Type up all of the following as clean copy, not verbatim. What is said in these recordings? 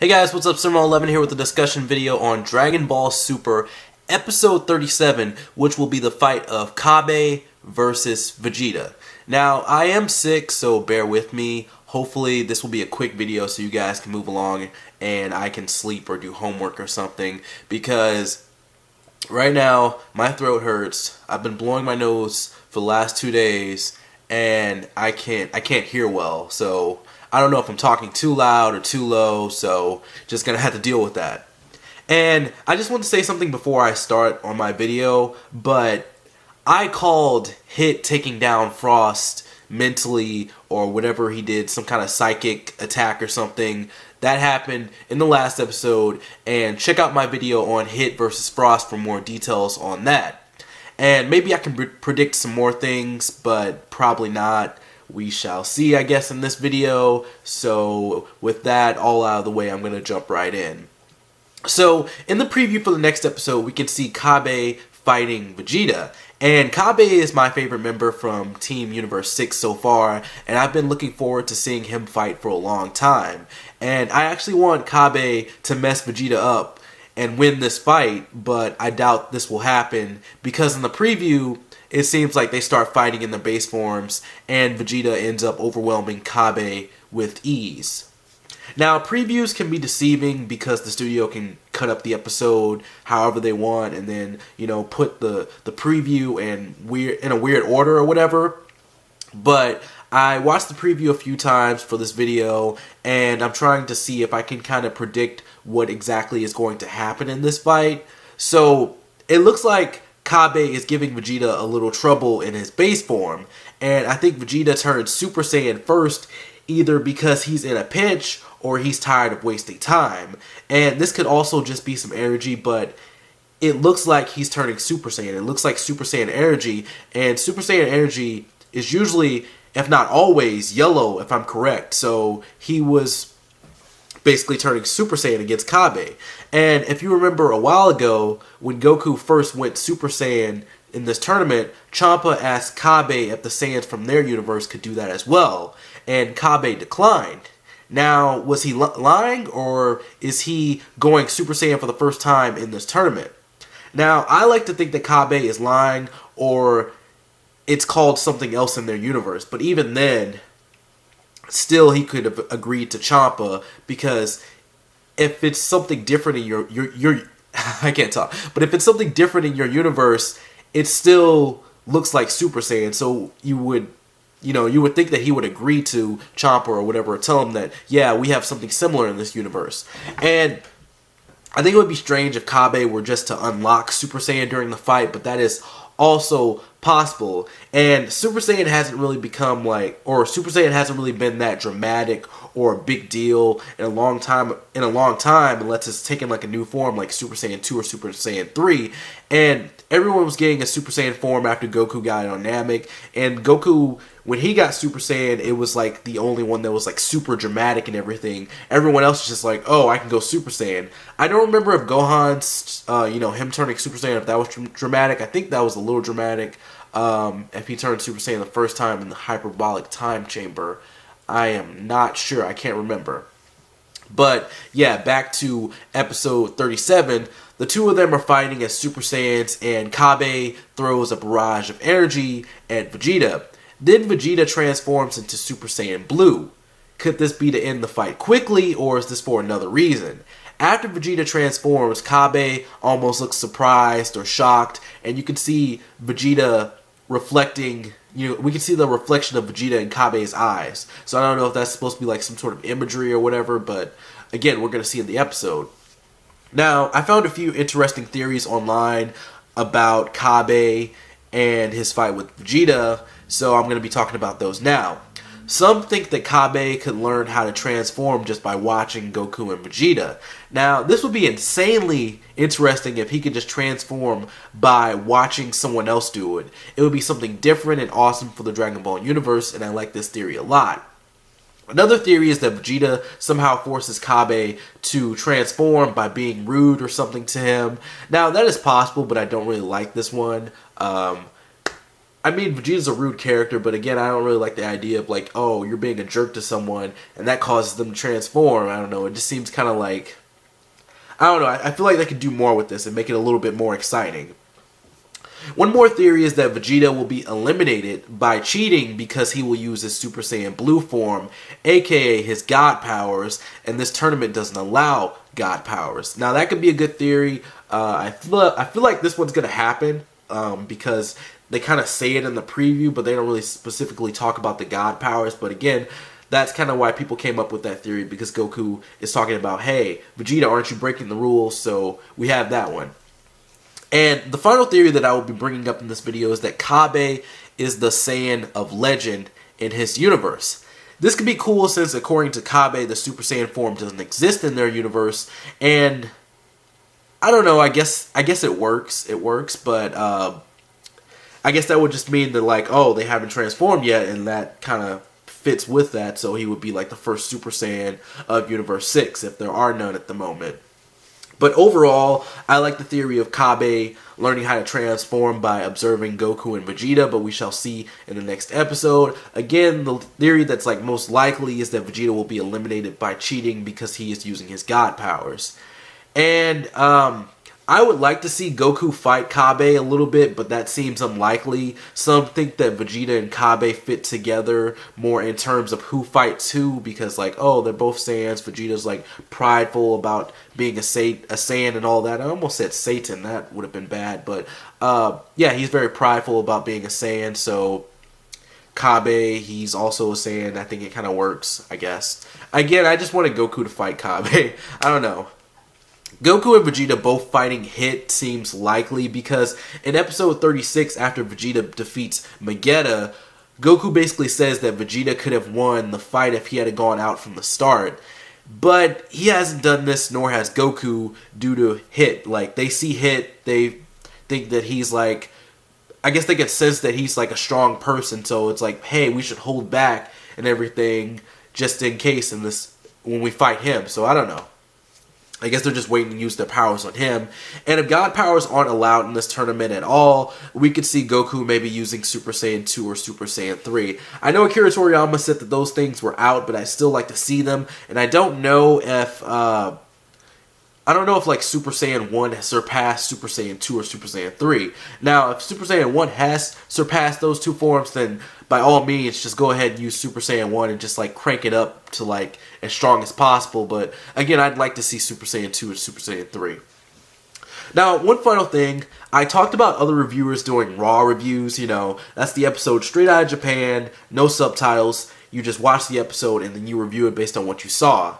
Hey guys, what's up? Cinema11 here with a discussion video on Dragon Ball Super Episode 37, which will be the fight of Cabba versus Vegeta. Now, I am sick, so bear with me. Hopefully this will be a quick video so you guys can move along and I can sleep or do homework or something, because right now my throat hurts. I've been blowing my nose for the last 2 days and I can't hear well, so I don't know if I'm talking too loud or too low, so just gonna have to deal with that. And I just want to say something before I start on my video, but I called Hit taking down Frost mentally or whatever he did, some kind of psychic attack or something. That happened in the last episode, and check out my video on Hit versus Frost for more details on that. And maybe I can predict some more things, but probably not. We shall see, I guess, in this video. So with that all out of the way, I'm going to jump right in. So in the preview for the next episode, we can see Cabba fighting Vegeta. And Cabba is my favorite member from Team Universe 6 so far, and I've been looking forward to seeing him fight for a long time. And I actually want Cabba to mess Vegeta up and win this fight, but I doubt this will happen because in the preview, it seems like they start fighting in their base forms and Vegeta ends up overwhelming Cabba with ease. Now, previews can be deceiving because the studio can cut up the episode however they want and then, you know, put the preview in a weird order or whatever. But I watched the preview a few times for this video, and I'm trying to see if I can kind of predict what exactly is going to happen in this fight. So it looks like Cabba is giving Vegeta a little trouble in his base form, and I think Vegeta turns Super Saiyan first either because he's in a pinch or he's tired of wasting time. And this could also just be some energy, but it looks like he's turning Super Saiyan. It looks like Super Saiyan energy, and Super Saiyan energy is usually, if not always, yellow, if I'm correct. So he was basically turning Super Saiyan against Cabba. And if you remember a while ago, when Goku first went Super Saiyan in this tournament, Champa asked Cabba if the Saiyans from their universe could do that as well, and Cabba declined. Now, was he lying, or is he going Super Saiyan for the first time in this tournament? Now, I like to think that Cabba is lying, or it's called something else in their universe. But even then, still he could have agreed to Champa, because if it's something different in your I can't talk. But if it's something different in your universe, it still looks like Super Saiyan. So you would think that he would agree to Champa or whatever, or tell him that, yeah, we have something similar in this universe. And I think it would be strange if Cabba were just to unlock Super Saiyan during the fight, but that is also possible. And Super Saiyan hasn't really become Super Saiyan hasn't really been that dramatic or a big deal in a long time, unless it's taken like a new form like Super Saiyan 2 or Super Saiyan 3. And everyone was getting a Super Saiyan form after Goku got it on Namek, and Goku, when he got Super Saiyan, it was like the only one that was like super dramatic and everything. Everyone else was just like, oh, I can go Super Saiyan. I don't remember if Gohan's, him turning Super Saiyan, if that was dramatic. I think that was a little dramatic. If he turned Super Saiyan the first time in the hyperbolic time chamber, I am not sure. I can't remember. But yeah, back to episode 37. The two of them are fighting as Super Saiyans, and Cabba throws a barrage of energy at Vegeta. Then Vegeta transforms into Super Saiyan Blue. Could this be to end the fight quickly, or is this for another reason? After Vegeta transforms, Cabba almost looks surprised or shocked, and you can see Vegeta reflecting, we can see the reflection of Vegeta in Cabba's eyes. So I don't know if that's supposed to be like some sort of imagery or whatever, but again, we're going to see in the episode. Now, I found a few interesting theories online about Cabba and his fight with Vegeta, so I'm going to be talking about those now. Some think that Cabba could learn how to transform just by watching Goku and Vegeta. Now, this would be insanely interesting if he could just transform by watching someone else do it. It would be something different and awesome for the Dragon Ball universe, and I like this theory a lot. Another theory is that Vegeta somehow forces Cabba to transform by being rude or something to him. Now, that is possible, but I don't really like this one. I mean, Vegeta's a rude character, but again, I don't really like the idea of like, oh, you're being a jerk to someone, and that causes them to transform. I don't know. It just seems kind of like, I don't know. I feel like they could do more with this and make it a little bit more exciting. One more theory is that Vegeta will be eliminated by cheating because he will use his Super Saiyan Blue form, aka his God powers, and this tournament doesn't allow God powers. Now that could be a good theory. I feel like this one's gonna happen because they kind of say it in the preview, but they don't really specifically talk about the God powers. But again, that's kind of why people came up with that theory, because Goku is talking about, hey, Vegeta, aren't you breaking the rules? So we have that one. And the final theory that I will be bringing up in this video is that Cabba is the Saiyan of legend in his universe. This could be cool since, according to Cabba, the Super Saiyan form doesn't exist in their universe, and I don't know. I guess it works. It works, but I guess that would just mean that, like, oh, they haven't transformed yet, and that kind of fits with that. So he would be like the first Super Saiyan of Universe 6 if there are none at the moment. But overall, I like the theory of Cabba learning how to transform by observing Goku and Vegeta, but we shall see in the next episode. Again, the theory that's like most likely is that Vegeta will be eliminated by cheating because he is using his God powers. And I would like to see Goku fight Cabba a little bit, but that seems unlikely. Some think that Vegeta and Cabba fit together more in terms of who fights who, because like, oh, they're both Saiyans. Vegeta's like prideful about being a Saiyan and all that. I almost said Satan. That would have been bad, but yeah, he's very prideful about being a Saiyan. So Cabba, he's also a Saiyan. I think it kind of works, I guess. Again, I just wanted Goku to fight Cabba. I don't know. Goku and Vegeta both fighting Hit seems likely because in episode 36, after Vegeta defeats Magetta, Goku basically says that Vegeta could have won the fight if he had gone out from the start. But he hasn't done this, nor has Goku, due to Hit. Like, they see Hit, they think that he's like, I guess they can sense that he's like a strong person, so it's like, hey, we should hold back and everything just in case in this when we fight him. So I don't know. I guess they're just waiting to use their powers on him. And if God powers aren't allowed in this tournament at all, we could see Goku maybe using Super Saiyan 2 or Super Saiyan 3. I know Akira Toriyama said that those things were out, but I still like to see them. And I don't know if like Super Saiyan 1 has surpassed Super Saiyan 2 or Super Saiyan 3. Now, if Super Saiyan 1 has surpassed those two forms, then by all means, just go ahead and use Super Saiyan 1 and just like crank it up to like as strong as possible. But again, I'd like to see Super Saiyan 2 and Super Saiyan 3. Now, one final thing. I talked about other reviewers doing raw reviews. You know, that's the episode straight out of Japan, no subtitles. You just watch the episode and then you review it based on what you saw.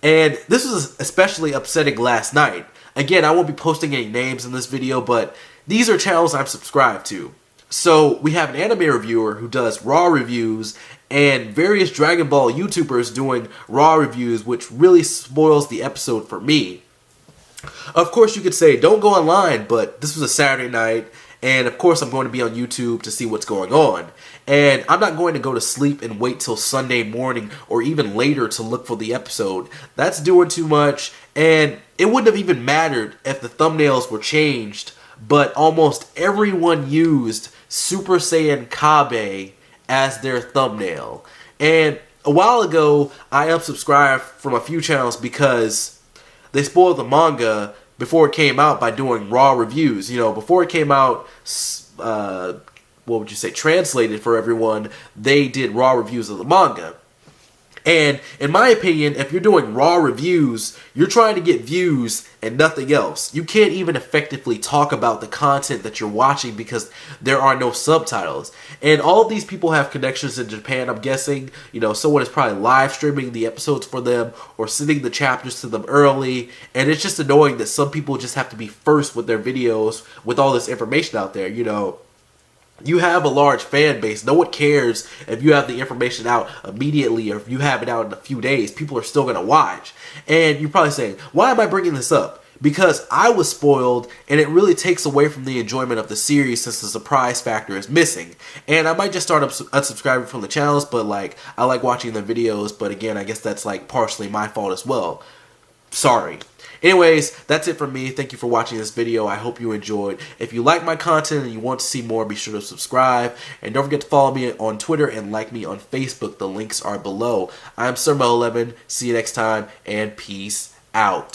And this was especially upsetting last night. Again, I won't be posting any names in this video, but these are channels I'm subscribed to. So we have an anime reviewer who does raw reviews and various Dragon Ball YouTubers doing raw reviews, which really spoils the episode for me. Of course, you could say, don't go online, but this was a Saturday night, and of course I'm going to be on YouTube to see what's going on. And I'm not going to go to sleep and wait till Sunday morning or even later to look for the episode. That's doing too much, and it wouldn't have even mattered if the thumbnails were changed, but almost everyone used Super Saiyan Cabba as their thumbnail. And a while ago, I unsubscribed from a few channels because they spoiled the manga before it came out by doing raw reviews. You know, before it came out, what would you say, translated for everyone, they did raw reviews of the manga. And in my opinion, if you're doing raw reviews, you're trying to get views and nothing else. You can't even effectively talk about the content that you're watching because there are no subtitles. And all of these people have connections in Japan, I'm guessing. You know, someone is probably live streaming the episodes for them or sending the chapters to them early. And it's just annoying that some people just have to be first with their videos with all this information out there, you know. You have a large fan base. No one cares if you have the information out immediately or if you have it out in a few days. People are still going to watch. And you're probably saying, why am I bringing this up? Because I was spoiled, and it really takes away from the enjoyment of the series since the surprise factor is missing. And I might just start unsubscribing from the channels, but like I like watching the videos. But again, I guess that's like partially my fault as well. Sorry. Anyways, that's it from me. Thank you for watching this video. I hope you enjoyed. If you like my content and you want to see more, be sure to subscribe. And don't forget to follow me on Twitter and like me on Facebook. The links are below. I'm SirMo11. See you next time, and peace out.